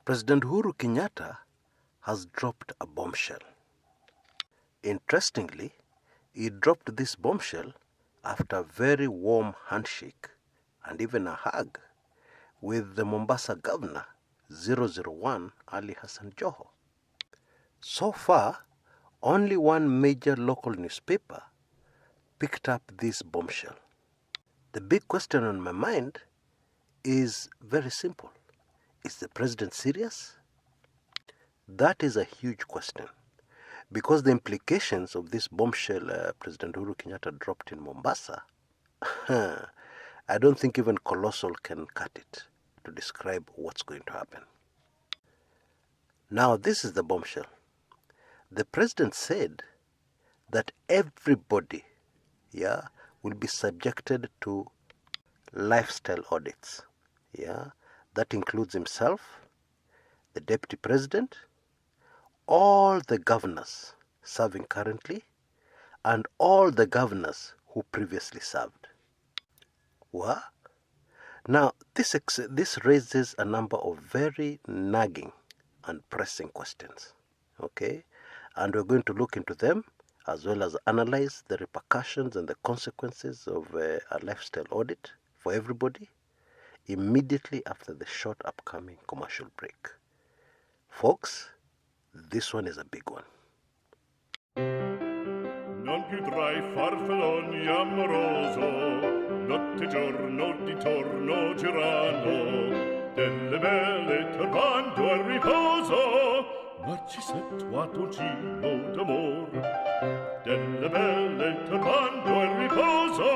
President Uhuru Kenyatta has dropped a bombshell. Interestingly, he dropped this bombshell after a very warm handshake and even a hug with the Mombasa governor, 001 Ali Hassan Joho. So far, only one major local newspaper picked up this bombshell. The big question on my mind is very simple. Is the president serious? That is a huge question, because the implications of this bombshell President Uhuru Kenyatta dropped in Mombasa, I don't think even colossal can cut it to describe what's going to happen. Now, this is the bombshell. The president said that everybody, will be subjected to lifestyle audits. That includes himself, the deputy president, all the governors serving currently, and all the governors who previously served. What? Now, this raises a number of very nagging and pressing questions, okay? And we're going to look into them as well as analyze the repercussions and the consequences of a lifestyle audit for everybody immediately after the short upcoming commercial break. Folks, this one is a big one. Non più tra i farfalloni amoroso, notte e giorno di torno girano, delle belle turbando al riposo, Narcisetto a dolcino d'amor. Delle belle turbando al riposo,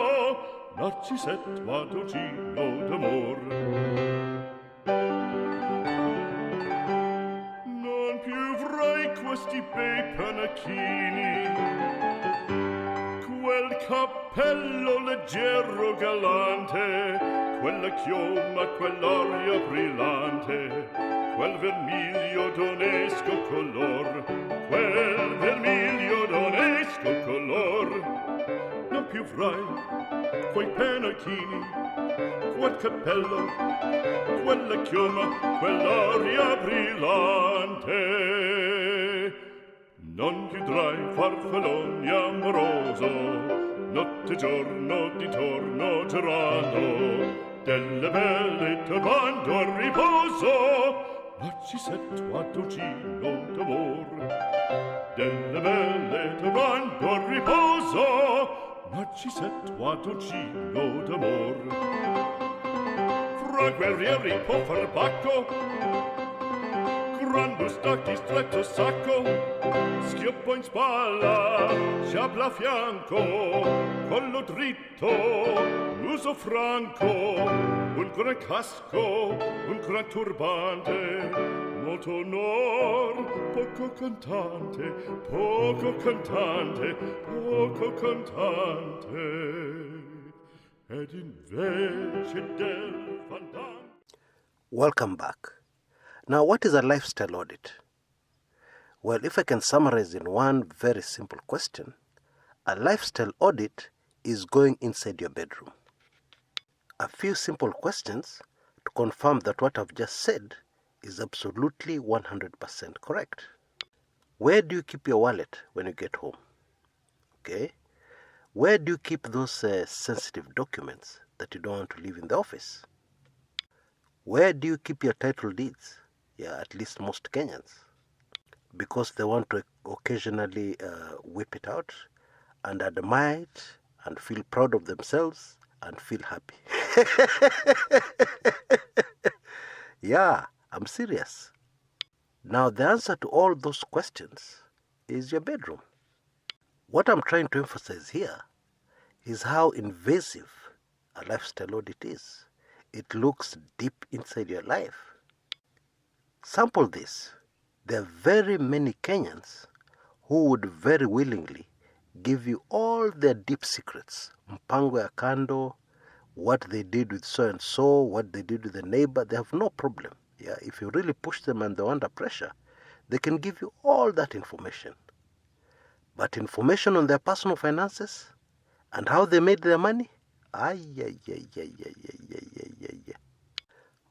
Narcisetto a dolcino d'amor. Non più avrai questi bei panacchini, quel cappello leggero galante, quella chioma, quell'aria brillante, quel vermiglio d'onesco color, quel vermiglio d'onesco color. Non più avrai quei pennacchini, quel cappello, quella chioma, quell'aria brillante. Non più tra i farfalloni amoroso, notte e giorno di torno girando, delle belle turbando al riposo, Narcisetto a dolcino d'amor. Delle belle turbando al riposo, Narcisetto a dolcino d'amor. Fra guerrieri può far bacco, grande stacchi stretto sacco, schioppo in spalla, sciabla a fianco, collo dritto, muso franco, un gran casco, un gran turbante, molto onor, poco cantante, poco cantante, poco cantante, ed invece del fandango. Welcome back. Now, what is a lifestyle audit? Well, if I can summarize in one very simple question, a lifestyle audit is going inside your bedroom. A few simple questions to confirm that what I've just said is absolutely 100% correct. Where do you keep your wallet when you get home? Okay. Where do you keep those sensitive documents that you don't want to leave in the office? Where do you keep your title deeds? At least most Kenyans, because they want to occasionally whip it out and admire it and feel proud of themselves and feel happy. Yeah, I'm serious. Now, the answer to all those questions is your bedroom. What I'm trying to emphasize here is how invasive a lifestyle audit is. It looks deep inside your life. Sample this. There are very many Kenyans who would very willingly give you all their deep secrets. Mpango ya kando, what they did with so-and-so, what they did with the neighbor. They have no problem. If you really push them and they're under pressure, they can give you all that information. But information on their personal finances and how they made their money?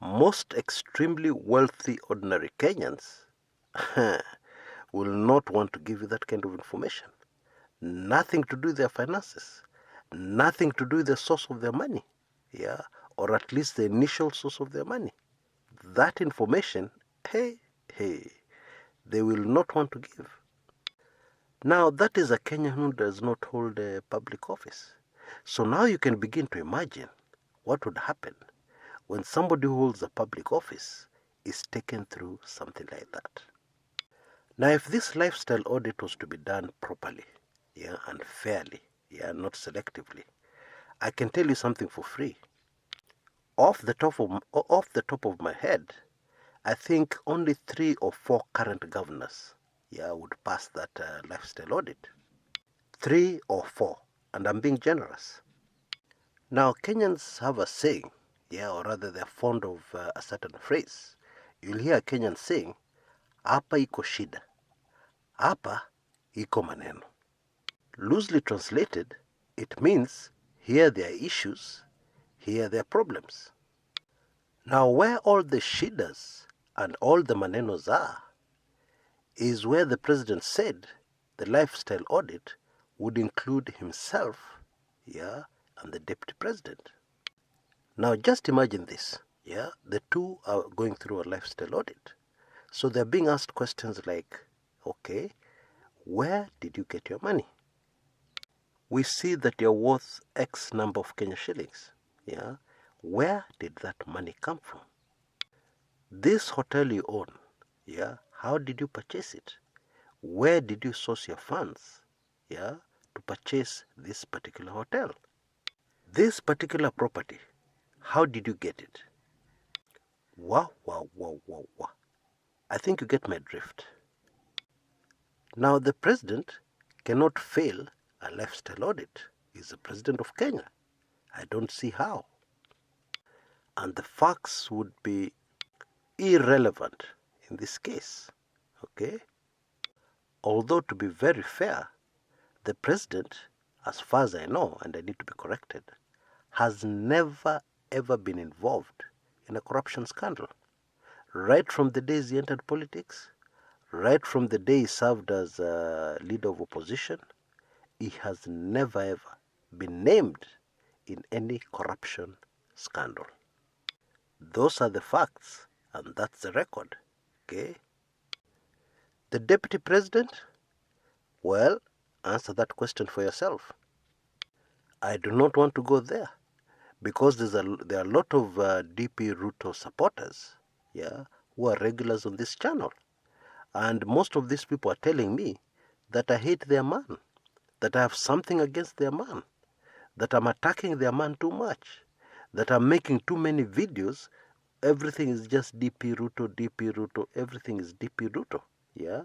most extremely wealthy ordinary Kenyans will not want to give you that kind of information. Nothing to do with their finances, nothing to do with the source of their money, yeah, or at least the initial source of their money. That information, hey, they will not want to give. Now, that is a Kenyan who does not hold a public office. So now you can begin to imagine what would happen when somebody who holds a public office is taken through something like that. Now, if this lifestyle audit was to be done properly, yeah, and fairly, yeah, not selectively, I can tell you something for free. Off the top of my head, I think only 3 or 4 current governors, yeah, would pass that lifestyle audit. 3 or 4, and I'm being generous. Now, Kenyans have a saying, yeah, or rather they're fond of a certain phrase. You'll hear Kenyans saying, hapa iko shida, hapa iko maneno. Loosely translated, it means here there are issues, here there are problems. Now, where all the shidas and all the manenos are is where the president said the lifestyle audit would include himself, yeah, and the deputy president. Now, just imagine this, yeah, the two are going through a lifestyle audit. So they're being asked questions like, okay, where did you get your money? We see that you're worth X number of Kenya shillings, yeah. Where did that money come from? This hotel you own, yeah, how did you purchase it? Where did you source your funds, yeah, to purchase this particular hotel? This particular property, how did you get it? Wow. I think you get my drift. Now, the president cannot fail a lifestyle audit. He's the president of Kenya. I don't see how. And the facts would be irrelevant in this case, okay? Although, to be very fair, the president, as far as I know, and I need to be corrected, has never ever been involved in a corruption scandal. Right from the days he entered politics, right from the day he served as a leader of opposition, he has never ever been named in any corruption scandal. Those are the facts, and that's the record, okay? The deputy president? Well, answer that question for yourself. I do not want to go there because there are a lot of DP Ruto supporters, yeah, who are regulars on this channel. And most of these people are telling me that I hate their man, that I have something against their man, that I'm attacking their man too much, that I'm making too many videos. Everything is just DP Ruto, everything is DP Ruto, yeah?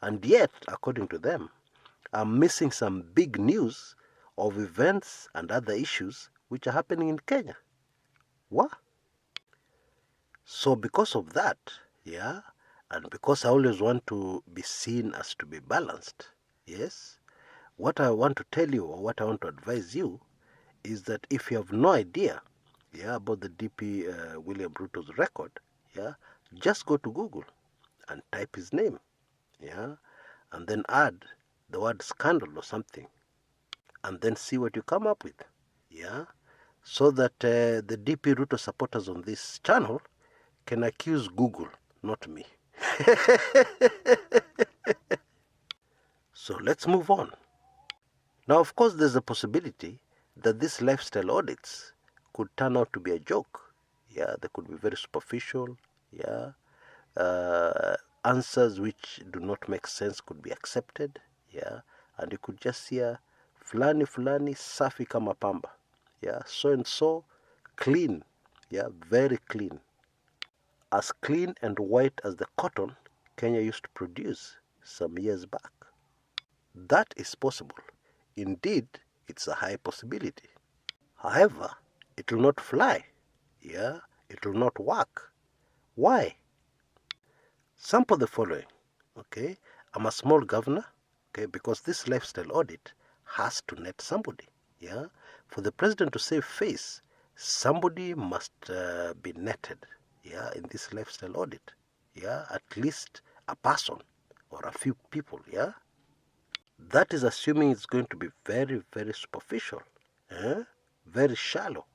And yet, according to them, I'm missing some big news of events and other issues which are happening in Kenya. What? So because of that, yeah, and because I always want to be seen as to be balanced, yes, what I want to tell you or what I want to advise you is that if you have no idea, yeah, about the DP William Ruto's record, yeah, just go to Google and type his name, yeah, and then add the word scandal or something, and then see what you come up with, yeah, so that the DP Ruto supporters on this channel can accuse Google, not me. So let's move on. Now, of course, there's a possibility that these lifestyle audits could turn out to be a joke. Yeah, they could be very superficial. Yeah, answers which do not make sense could be accepted. Yeah, and you could just hear fulani safi kama pamba. Yeah, so and so clean. Yeah, very clean. As clean and white as the cotton Kenya used to produce some years back. That is possible. Indeed, it's a high possibility. However, it will not fly. Yeah, it will not work. Why? Sample the following. Okay, I'm a small governor. Okay, because this lifestyle audit has to net somebody. Yeah, for the president to save face, somebody must be netted. yeah, in this lifestyle audit. Yeah, at least a person or a few people, yeah. That is assuming it's going to be very, very superficial, very shallow.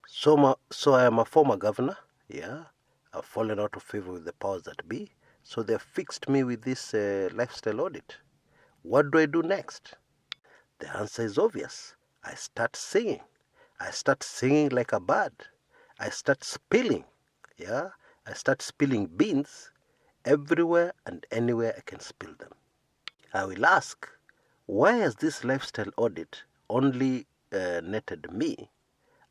So I am a former governor, yeah. I've fallen out of favor with the powers that be, so they've fixed me with this lifestyle audit. What do I do next? The answer is obvious. I start singing. I start singing like a bird. I start spilling, yeah. I start spilling beans everywhere and anywhere I can spill them. I will ask, why has this lifestyle audit only netted me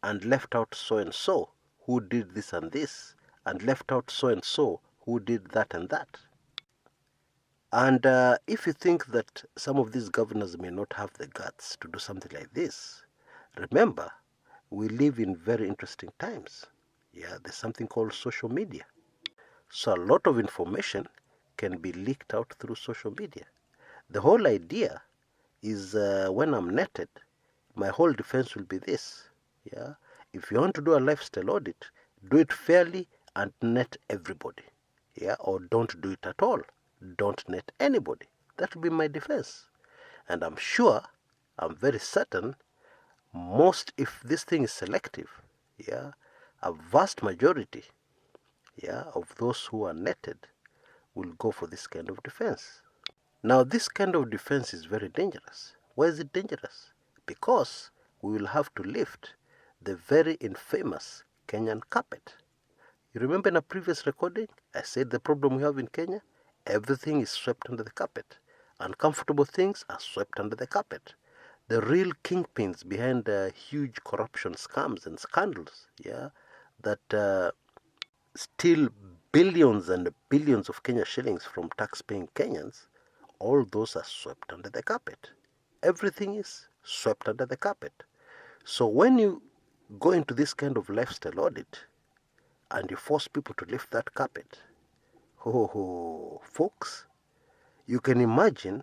and left out so and so who did this and this, and left out so and so who did that and that? And if you think that some of these governors may not have the guts to do something like this, remember, we live in very interesting times. Yeah, there's something called social media. So a lot of information can be leaked out through social media. The whole idea is when I'm netted, my whole defense will be this. Yeah, if you want to do a lifestyle audit, do it fairly and net everybody. Yeah, or don't do it at all. Don't net anybody. That will be my defense. And I'm sure, I'm very certain, if this thing is selective, yeah, a vast majority, yeah, of those who are netted will go for this kind of defense. Now, this kind of defense is very dangerous. Why is it dangerous? Because we will have to lift the very infamous Kenyan carpet. You remember in a previous recording, I said the problem we have in Kenya, everything is swept under the carpet. Uncomfortable things are swept under the carpet. The real kingpins behind huge corruption scams and scandals, yeah, that steal billions and billions of Kenya shillings from tax-paying Kenyans, all those are swept under the carpet. Everything is swept under the carpet. So when you go into this kind of lifestyle audit and you force people to lift that carpet, folks, you can imagine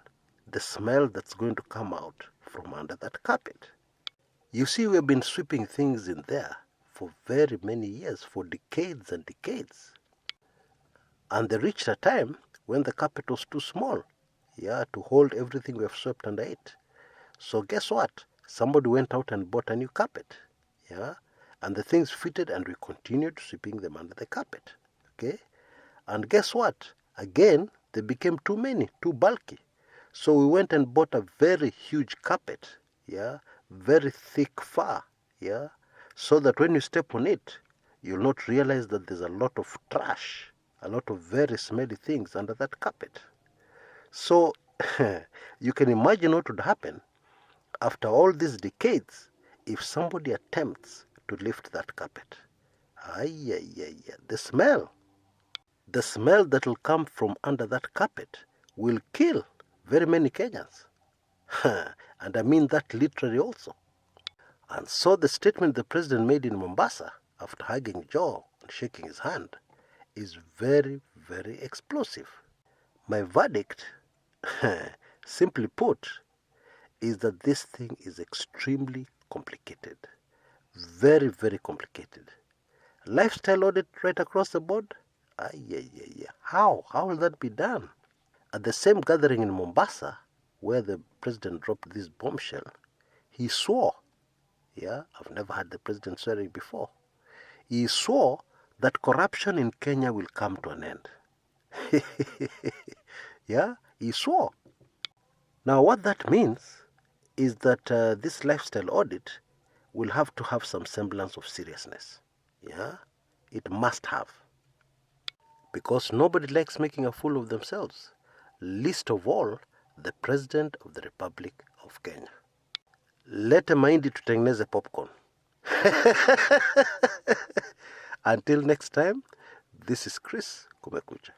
the smell that's going to come out from under that carpet. You see, we've been sweeping things in there for very many years, for decades and decades. And they reached a time when the carpet was too small, yeah, to hold everything we have swept under it. So guess what? Somebody went out and bought a new carpet, yeah, and the things fitted, and we continued sweeping them under the carpet, okay? And guess what? Again, they became too many, too bulky. So we went and bought a very huge carpet, yeah, very thick fur, yeah, so that when you step on it, you'll not realize that there's a lot of trash, a lot of very smelly things under that carpet. So you can imagine what would happen after all these decades if somebody attempts to lift that carpet. The smell that will come from under that carpet will kill very many Kenyans. And I mean that literally also. And so the statement the president made in Mombasa after hugging Joe and shaking his hand is very, very explosive. My verdict, simply put, is that this thing is extremely complicated. Very, very complicated. Lifestyle audit right across the board? How? How will that be done? At the same gathering in Mombasa, where the president dropped this bombshell, he swore, yeah, I've never had the president swearing before, he swore that corruption in Kenya will come to an end. Yeah, he swore. Now what that means is that this lifestyle audit will have to have some semblance of seriousness. Yeah, it must have. Because nobody likes making a fool of themselves. Least of all, the President of the Republic of Kenya. Lete mahindi tutengeneze popcorn. Until next time, this is Chris Kumekucha.